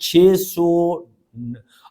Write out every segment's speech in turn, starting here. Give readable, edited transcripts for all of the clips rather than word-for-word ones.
600,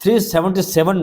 377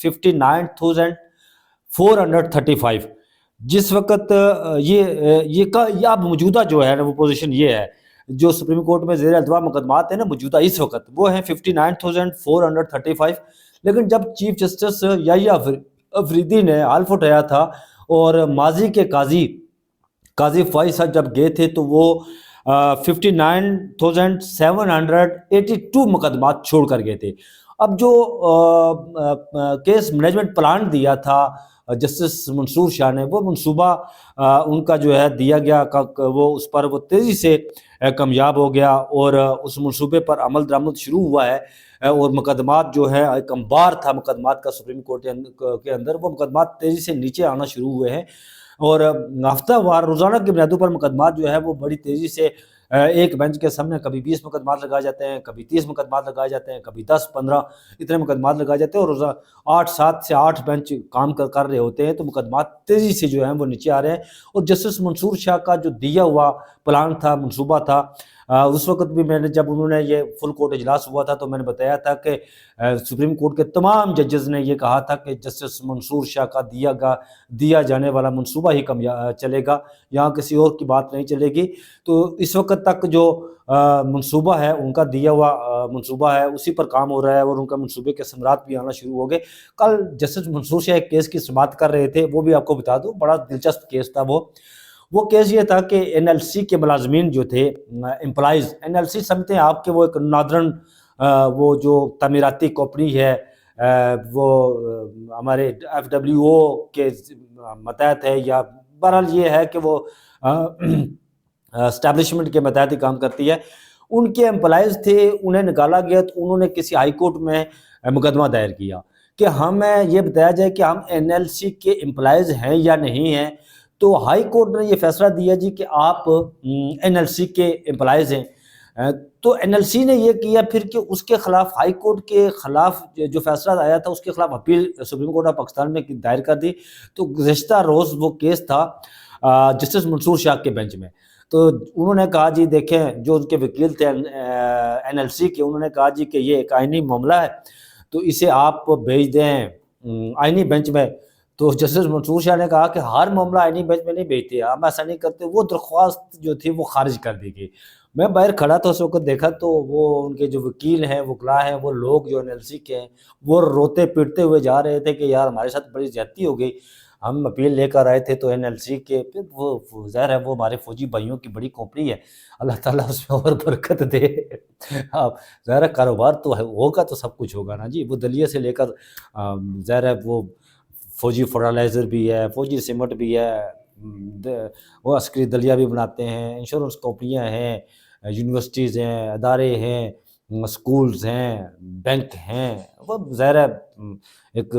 59,435। جس وقت یہ اب موجودہ جو ہے نا وہ پوزیشن یہ ہے، جو سپریم کورٹ میں زیر التوا مقدمات ہیں نا موجودہ اس وقت، وہ ہیں 59,435۔ لیکن جب چیف جسٹس یحییٰ افریدی نے حلف اٹھایا تھا اور ماضی کے قاضی فائز صاحب جب گئے تھے تو وہ 59,782 مقدمات چھوڑ کر گئے تھے۔ اب جو کیس مینجمنٹ پلان دیا تھا جسٹس منصور شاہ نے، وہ منصوبہ ان کا جو ہے دیا گیا، وہ اس پر وہ تیزی سے کامیاب ہو گیا اور اس منصوبے پر عمل درآمد شروع ہوا ہے، اور مقدمات جو ہے ایک انبار تھا مقدمات کا سپریم کورٹ کے اندر، وہ مقدمات تیزی سے نیچے آنا شروع ہوئے ہیں، اور ہفتہ وار روزانہ کی بنیادوں پر مقدمات جو ہے وہ بڑی تیزی سے ایک بینچ کے سامنے کبھی 20 مقدمات لگائے جاتے ہیں، کبھی 30 مقدمات لگائے جاتے ہیں، کبھی 10-15 اتنے مقدمات لگائے جاتے ہیں، اور روزانہ 7 سے 8 بینچ کام کر رہے ہوتے ہیں، تو مقدمات تیزی سے جو ہیں وہ نیچے آ رہے ہیں۔ اور جسٹس منصور شاہ کا جو دیا ہوا پلان تھا، منصوبہ تھا، اس وقت بھی میں نے، جب انہوں نے یہ فل کورٹ اجلاس ہوا تھا تو میں نے بتایا تھا کہ سپریم کورٹ کے تمام ججز نے یہ کہا تھا کہ جسٹس منصور شاہ کا دیا جانے والا منصوبہ ہی چلے گا، یہاں کسی اور کی بات نہیں چلے گی۔ تو اس وقت تک جو منصوبہ ہے، ان کا دیا ہوا منصوبہ ہے، اسی پر کام ہو رہا ہے، اور ان کا منصوبے کے ثمرات بھی آنا شروع ہو گئے۔ کل جسٹس منصور شاہ ایک کیس کی سماعت کر رہے تھے، وہ بھی آپ کو بتا دوں، بڑا دلچسپ کیس تھا وہ کیس یہ تھا کہ این ایل سی کے ملازمین جو تھے، امپلائز، این ایل سی سمجھتے ہیں آپ کے، وہ ایک نادرن وہ جو تعمیراتی کمپنی ہے، وہ ہمارے ایف ڈبلیو او کے متحد ہے، یا بہرحال یہ ہے کہ وہ اسٹیبلشمنٹ کے متحد ہی کام کرتی ہے۔ ان کے امپلائز تھے، انہیں نکالا گیا تو انہوں نے کسی ہائی کورٹ میں مقدمہ دائر کیا کہ ہمیں یہ بتایا جائے کہ ہم این ایل سی کے امپلائز ہیں یا نہیں ہیں۔ تو ہائی کورٹ نے یہ فیصلہ دیا جی کہ آپ این ایل سی کے امپلائز ہیں۔ تو این ایل سی نے یہ کیا پھر کہ اس کے خلاف، ہائی کورٹ کے خلاف جو فیصلہ آیا تھا، اس کے خلاف appeal supreme court of Pakistan میں دائر کر دی۔ تو گزشتہ روز وہ کیس تھا جسٹس منصور شاہ کے بینچ میں، تو انہوں نے کہا جی دیکھیں، جو ان کے وکیل تھے این ایل سی کے، انہوں نے کہا جی کہ یہ ایک آئینی معاملہ ہے، تو اسے آپ بھیج دیں آئینی بینچ میں۔ تو جسٹس منصور شاہ نے کہا کہ ہر معاملہ آئینی بینچ میں نہیں بھیجتے، ہم ایسا نہیں کرتے۔ وہ درخواست جو تھی وہ خارج کر دی گئی۔ میں باہر کھڑا تھا اس وقت، دیکھا تو وہ ان کے جو وکیل ہیں، وکلاء ہیں، وہ لوگ جو این ایل سی کے ہیں، وہ روتے پیٹتے ہوئے جا رہے تھے کہ یار ہمارے ساتھ بڑی زیادتی ہو گئی، ہم اپیل لے کر آئے تھے تو این ایل سی کے، پھر وہ ظاہر ہے وہ ہمارے فوجی بھائیوں کی بڑی کمپنی ہے، اللہ تعالیٰ اس میں اور برکت دے۔ اب ظاہر ہے کاروبار تو ہوگا تو سب کچھ ہوگا نا جی، وہ دلیے سے لے کر ظاہر ہے وہ فوجی فرٹیلائزر بھی ہے، فوجی سیمنٹ بھی ہے، وہ عسکری دلیہ بھی بناتے ہیں، انشورنس کمپنیاں ہیں، یونیورسٹیز ہیں، ادارے ہیں، اسکولز ہیں، بینک ہیں، وہ ظاہر ہے ایک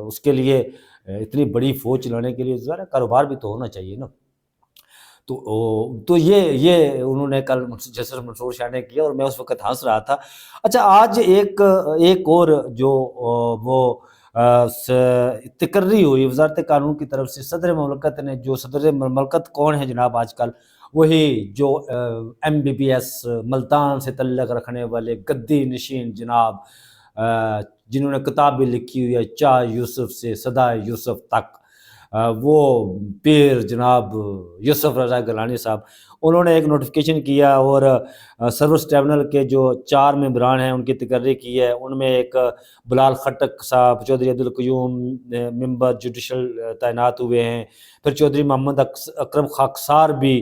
اس کے لیے اتنی بڑی فوج چلانے کے لیے ظاہر ہے کاروبار بھی تو ہونا چاہیے نا۔ تو یہ انہوں نے کل جسٹس منصور شاہ نے کیا، اور میں اس وقت ہنس رہا تھا۔ اچھا، آج ایک اور جو وہ تقرری ہوئی وزارت قانون کی طرف سے، صدر مملکت نے، جو صدر مملکت کون ہے جناب آج کل، وہی جو M B B S Multan سے تعلق رکھنے والے گدی نشین جناب، جنہوں نے کتاب بھی لکھی ہوئی ہے چاہ یوسف سے صدا یوسف تک، وہ پیر جناب یوسف رضا گیلانی صاحب، انہوں نے ایک نوٹیفیکیشن کیا، اور سروس ٹریبونل کے جو 4 ممبران ہیں ان کی تقرری کی ہے۔ ان میں ایک بلال خٹک صاحب، چودھری عبدالقیوم ممبر جوڈیشل تعینات ہوئے ہیں، پھر چودھری محمد اکرم خاکسار بھی،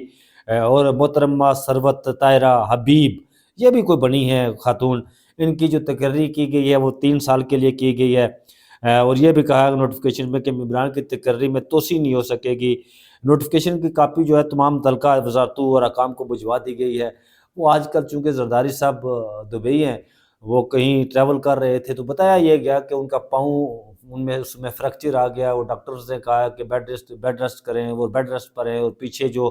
اور محترمہ ثروت طاہرہ حبیب، یہ بھی کوئی بنی ہے خاتون۔ ان کی جو تقرری کی گئی ہے وہ 3 سال کے لیے کی گئی ہے، اور یہ بھی کہا نوٹیفیکیشن میں کہ ممبران کی تقرری میں توسیع نہیں ہو سکے گی۔ نوٹیفیکیشن کی کاپی جو ہے تمام متعلقہ وزارتوں اور حکام کو بھجوا دی گئی ہے۔ وہ آج کل چونکہ زرداری صاحب دبئی ہیں، وہ کہیں ٹریول کر رہے تھے، تو بتایا یہ گیا کہ ان کا پاؤں اس میں فریکچر آ گیا، وہ ڈاکٹرز نے کہا کہ بیڈ ریسٹ کریں، وہ بیڈ ریسٹ پر ہیں، اور پیچھے جو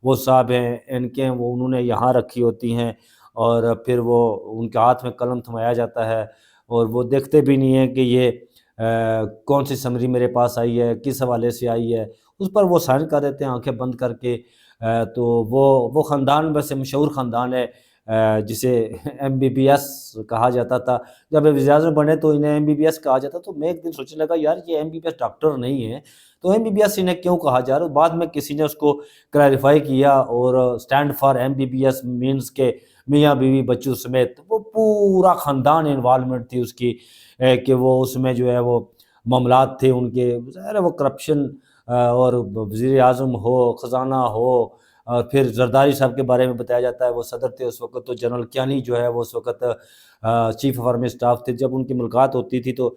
وہ صاحب ہیں ان کے، وہ انہوں نے یہاں رکھی ہوتی ہیں، اور پھر وہ ان کے ہاتھ میں قلم تھمایا جاتا ہے، اور وہ دیکھتے بھی نہیں ہیں کہ یہ کون سی سمری میرے پاس آئی ہے، کس حوالے سے آئی ہے، اس پر وہ سائن کر دیتے ہیں آنکھیں بند کر کے۔ تو وہ خاندان ویسے مشہور خاندان ہے، جسے MBBS کہا جاتا تھا. جب وزیر اعظم بنے تو انہیں MBBS کہا جاتا. تو میں ایک دن سوچنے لگا یار یہ MBBS ڈاکٹر نہیں ہے تو MBBS انہیں کیوں کہا جا رہا. بعد میں کسی نے اس کو کلیریفائی کیا اور اسٹینڈ فار MBBS مینس کہ میاں بیوی بچوں سمیت وہ پورا خاندان انوالومنٹ تھی اس کی، کہ وہ اس میں جو ہے وہ معاملات تھے ان کے. ظاہر ہے وہ کرپشن اور وزیر اعظم ہو، خزانہ ہو، اور پھر زرداری صاحب کے بارے میں بتایا جاتا ہے وہ صدر تھے اس وقت، تو جنرل کیانی جو ہے وہ اس وقت چیف آف آرمی اسٹاف تھے. جب ان کی ملاقات ہوتی تھی تو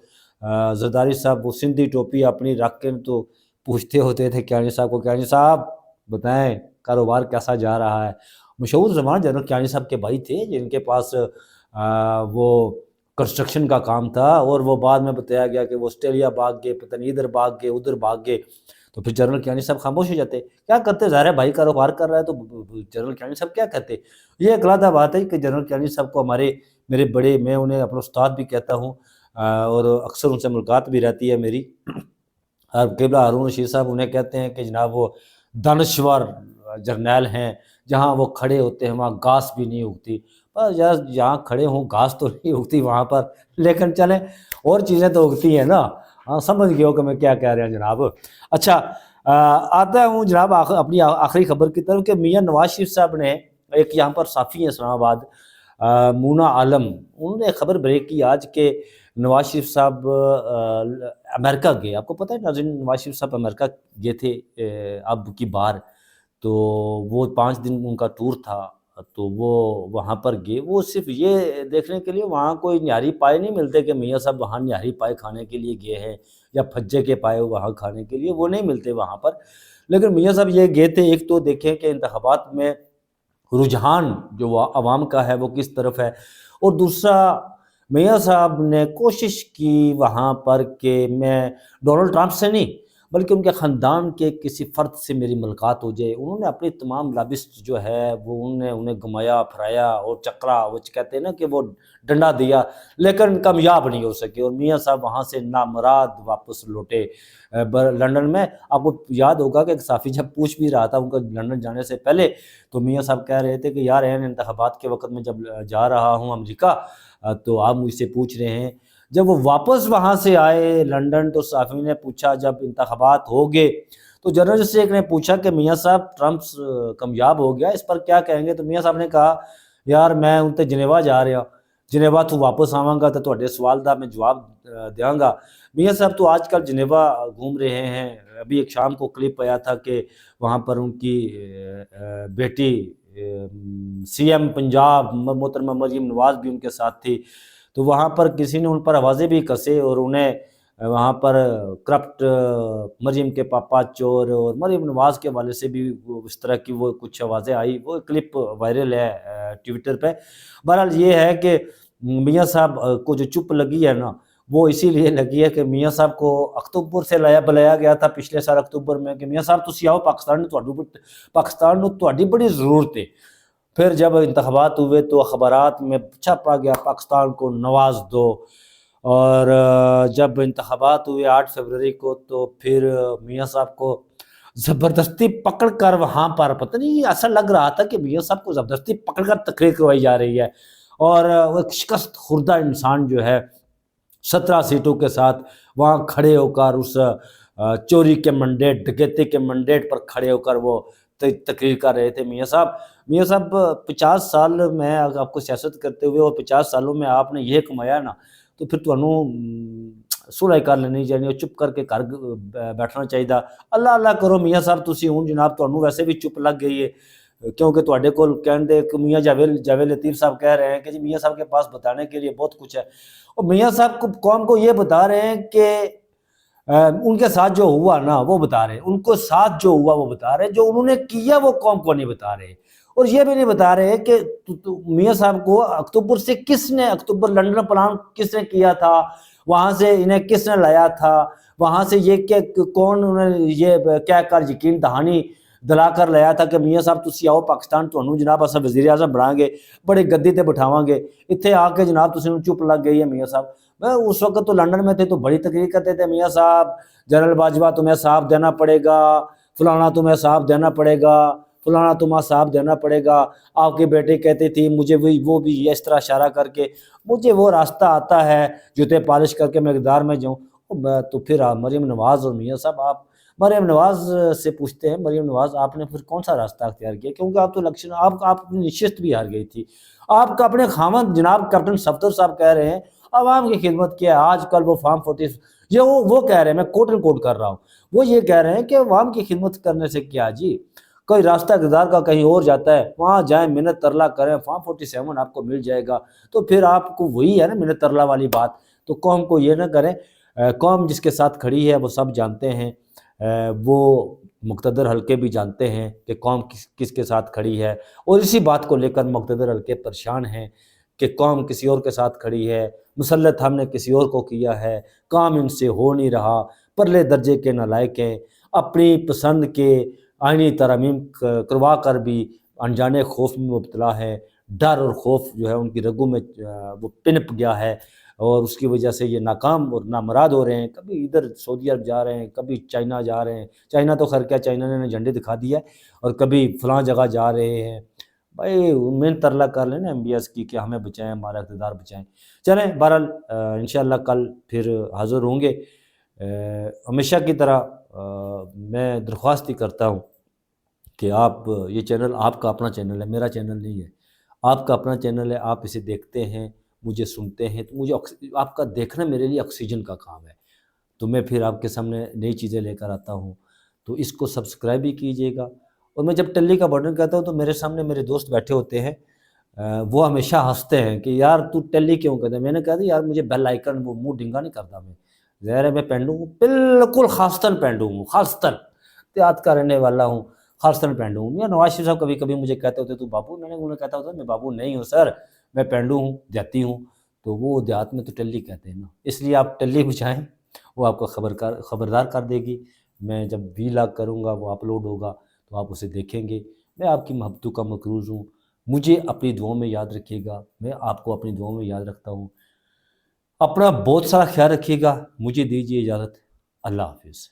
زرداری صاحب وہ سندھی ٹوپی اپنی رکھ کے تو پوچھتے ہوتے تھے کیانی صاحب کو، کیانی صاحب بتائیں کاروبار کیسا جا رہا ہے. مشہور زمان جنرل کیانی صاحب کے بھائی تھے جن کے پاس وہ کنسٹرکشن کا کام تھا، اور وہ بعد میں بتایا گیا کہ وہ آسٹریلیا بھاگ گئے، پتہ نہیں ادھر بھاگ گئے ادھر بھاگ گئے. تو پھر جنرل کیانی صاحب خاموش ہو جاتے. کیا کرتے؟ ظاہر ہے بھائی کاروبار کر رہا ہے تو جنرل کیانی صاحب کیا کہتے. یہ ایک علیحدہ بات ہے کہ جنرل کیانی صاحب کو میرے بڑے، میں انہیں اپنا استاد بھی کہتا ہوں اور اکثر ان سے ملاقات بھی رہتی ہے میری. قبلہ ہارون رشید صاحب انہیں کہتے ہیں کہ جناب وہ دانشور جرنیل ہیں، جہاں وہ کھڑے ہوتے ہیں وہاں گھاس بھی نہیں اگتی. بس یار جہاں کھڑے ہوں گھاس تو نہیں اگتی وہاں پر، لیکن چلیں اور چیزیں تو اگتی ہیں نا. ہاں سمجھ گئے ہو کہ میں کیا کہہ رہا ہوں جناب. اچھا آتا ہوں جناب اپنی آخری خبر کی طرف، کہ میاں نواز شریف صاحب نے ایک یہاں پر صحافی ہیں اسلام آباد مونا عالم، انہوں نے خبر بریک کی آج کہ نواز شریف صاحب امریکہ گئے. آپ کو پتہ ہے ناظرین نواز شریف صاحب امریکہ گئے تھے اب کی بار، تو وہ 5 دن ان کا ٹور تھا تو وہ وہاں پر گئے. وہ صرف یہ دیکھنے کے لیے، وہاں کوئی نہاری پائے نہیں ملتے کہ میاں صاحب وہاں نہاری پائے کھانے کے لیے گئے ہیں یا پھجے کے پائے وہاں کھانے کے لیے، وہ نہیں ملتے وہاں پر. لیکن میاں صاحب یہ گئے تھے ایک تو دیکھیں کہ انتخابات میں رجحان جو عوام کا ہے وہ کس طرف ہے، اور دوسرا میاں صاحب نے کوشش کی وہاں پر کہ میں ڈونلڈ ٹرمپ سے نہیں بلکہ ان کے خاندان کے کسی فرد سے میری ملاقات ہو جائے. انہوں نے اپنی تمام لابسٹ جو ہے وہ انہیں گھمایا پھرایا اور چکرا، وہ کہتے ہیں نا کہ وہ ڈنڈا دیا، لیکن کامیاب نہیں ہو سکے. اور میاں صاحب وہاں سے نامراد واپس لوٹے لنڈن میں. آپ کو یاد ہوگا کہ صحافی جب پوچھ بھی رہا تھا ان کو لنڈن جانے سے پہلے، تو میاں صاحب کہہ رہے تھے کہ یار انتخابات کے وقت میں جب جا رہا ہوں امریکہ تو آپ مجھ سے پوچھ رہے ہیں. جب وہ واپس وہاں سے آئے لنڈن تو صحافی نے پوچھا جب انتخابات ہو گئے تو جنرل سیک نے پوچھا کہ میاں صاحب ٹرمپ کامیاب ہو گیا، اس پر کیا کہیں گے. تو میاں صاحب نے کہا یار میں ان تے جنیوا جا رہا، جنیوا تو واپس آواں گا تو تواڈے سوال دا میں جواب دیاں گا. میاں صاحب تو آج کل جنیوا گھوم رہے ہیں. ابھی ایک شام کو کلپ آیا تھا کہ وہاں پر ان کی بیٹی CM پنجاب محترمہ مریم نواز بھی ان کے ساتھ تھی. تو وہاں پر کسی نے ان پر آوازیں بھی کسے اور انہیں وہاں پر کرپٹ مریم کے پاپا چور اور مریم نواز کے حوالے سے بھی اس طرح کی وہ کچھ آوازیں آئی. وہ کلپ وائرل ہے ٹویٹر پہ. بہرحال یہ ہے کہ میاں صاحب کو جو چپ لگی ہے نا وہ اسی لیے لگی ہے کہ میاں صاحب کو اکتوبر سے بلایا گیا تھا پچھلے سال اکتوبر میں کہ میاں صاحب تسی آؤ پاکستان تہاڈی بڑی ضرورت ہے. پھر جب انتخابات ہوئے تو اخبارات میں چھپا گیا پاکستان کو نواز دو، اور جب انتخابات ہوئے 8 فروری کو تو پھر میاں صاحب کو زبردستی پکڑ کر وہاں پر پتہ نہیں ایسا لگ رہا تھا کہ میاں صاحب کو زبردستی پکڑ کر تقریر کروائی جا رہی ہے. اور وہ ایک شکست خوردہ انسان جو ہے 17 سیٹوں کے ساتھ وہاں کھڑے ہو کر اس چوری کے منڈیٹ ڈکیتی کے منڈیٹ پر کھڑے ہو کر وہ تقریر کر رہے تھے. میاں صاحب 50 سال میں آپ کو سیاست کرتے ہوئے اور 50 سالوں میں آپ نے یہ کمایا نا تو پھر تمہوں صلح کر لینی چاہیے، چپ کر کے گھر بیٹھنا چاہیے. اللہ اللہ کرو میاں صاحب تسی ہوں جناب تمہوں ویسے بھی چپ لگ گئی ہے کیونکہ تواڈے کول کہندے کہ میاں جاوید لطیف صاحب کہہ رہے ہیں کہ جی میاں صاحب کے پاس بتانے کے لیے بہت کچھ ہے. اور میاں صاحب کو قوم کو یہ بتا رہے ہیں کہ ان کے ساتھ جو ہوا نا وہ بتا رہے ہیں، ان کو ساتھ جو ہوا وہ بتا رہے ہیں، جو انہوں نے کیا وہ قوم کو نہیں بتا رہے. اور یہ بھی نہیں بتا رہے کہ میاں صاحب کو اکتوبر سے اکتوبر لنڈن پلان کس نے کیا تھا، وہاں سے انہیں کس نے لایا تھا، وہاں سے یہ کہ کون انہیں یہ کہہ کر یقین دہانی دلا کر لایا تھا کہ میاں صاحب تسی آؤ پاکستان تمہوں جناب اساں وزیر اعظم بنائیں گے، بڑے گدی تے بٹھاواں گے. اتنے آ کے جناب تسی چپ لگ گئی ہے میاں صاحب. میں اس وقت تو لنڈن میں تھے تو بڑی تقریر کرتے تھے میاں صاحب جنرل باجوہ تمہیں صاف دینا پڑے گا، فلانا تمہیں صاف دینا پڑے گا، فلانا تمہارا صاحب دینا پڑے گا، آپ کے بیٹے کہتے تھی مجھے وہ بھی اس طرح اشارہ کر کے مجھے وہ راستہ آتا ہے جوتے پالش کر کے میں اقتدار میں جاؤں۔ تو پھر آپ مریم نواز اور میاں صاحب، آپ مریم نواز سے پوچھتے ہیں، مریم نواز آپ نے پھر کون سا راستہ اختیار کیا؟ کیونکہ آپ تو الیکشن آپ کی نشست بھی ہار گئی تھی۔ آپ کا اپنے خامد جناب کیپٹن صفدر صاحب کہہ رہے ہیں عوام کی خدمت کیا ہے، آج کل وہ فارم 40 یہ وہ کہہ رہے ہیں، میں کوٹ اینڈ کوٹ کر رہا ہوں، وہ یہ کہہ رہے ہیں کہ عوام کی خدمت کرنے سے کیا جی، کوئی راستہ اقتدار کا کہیں اور جاتا ہے، وہاں جائیں منت ترلا کریں، فارم 47 آپ کو مل جائے گا۔ تو پھر آپ کو وہی ہے نا منت ترلا والی بات، تو قوم کو یہ نہ کریں، قوم جس کے ساتھ کھڑی ہے وہ سب جانتے ہیں، وہ مقتدر حلقے بھی جانتے ہیں کہ قوم کس کے ساتھ کھڑی ہے، اور اسی بات کو لے کر مقتدر حلقے پریشان ہیں کہ قوم کسی اور کے ساتھ کھڑی ہے، مسلط ہم نے کسی اور کو کیا ہے، کام ان سے ہو نہیں رہا، پرلے درجے کے نالائق ہیں، اپنی پسند کے آئینی ترامیم کروا کر بھی انجانے خوف میں مبتلا ہے، ڈر اور خوف جو ہے ان کی رگوں میں وہ پنپ گیا ہے، اور اس کی وجہ سے یہ ناکام اور نامراد ہو رہے ہیں، کبھی ادھر سعودی عرب جا رہے ہیں، کبھی چائنا جا رہے ہیں، چائنا تو خیر کیا، چائنا نے جھنڈے دکھا دیا ہے، اور کبھی فلاں جگہ جا رہے ہیں۔ بھائی محنت ترلا کر لیں نا ایم بی ایس کی کہ ہمیں بچائیں، ہمارا اقتدار بچائیں۔ چلیں بہرحال انشاءاللہ کل پھر حاضر ہوں گے۔ ہمیشہ کی طرح میں درخواست ہی کرتا ہوں کہ آپ یہ چینل آپ کا اپنا چینل ہے، میرا چینل نہیں ہے، آپ کا اپنا چینل ہے، آپ اسے دیکھتے ہیں، مجھے سنتے ہیں، تو مجھے آپ کا دیکھنا میرے لیے آکسیجن کا کام ہے، تو میں پھر آپ کے سامنے نئی چیزیں لے کر آتا ہوں، تو اس کو سبسکرائب بھی کیجیے گا۔ اور میں جب ٹلی کا بٹن کہتا ہوں تو میرے سامنے میرے دوست بیٹھے ہوتے ہیں، وہ ہمیشہ ہنستے ہیں کہ یار تو ٹلی کیوں کہتا ہے؟ میں نے کہا تھا یار مجھے بیل آئیکن وہ منہ ڈنگا نہیں کرتا، میں ظاہر ہے میں پینڈو ہوں، بالکل خاصتاً پینڈو ہوں، خاصتاً دیہات کا رہنے والا ہوں، خاصتاً پینڈو ہوں۔ یا نواز شریف صاحب کبھی کبھی مجھے کہتے ہوتے تو بابو، میں نے انہیں کہتا ہوتا میں بابو نہیں ہوں سر، میں پینڈو ہوں، دیہاتی ہوں، تو وہ دیہات میں تو ٹلی کہتے ہیں نا، اس لیے آپ ٹلی بچائیں، وہ آپ کو خبردار کر دے گی۔ میں جب وی لاگ کروں گا وہ اپلوڈ ہوگا تو آپ اسے دیکھیں گے۔ میں آپ کی محبتوں کا مقروض ہوں، مجھے اپنی دعاؤں میں یاد رکھیے گا، میں آپ کو اپنی دعاؤں میں یاد رکھتا ہوں۔ اپنا بہت سارا خیال رکھیے گا، مجھے دیجیے اجازت، اللہ حافظ۔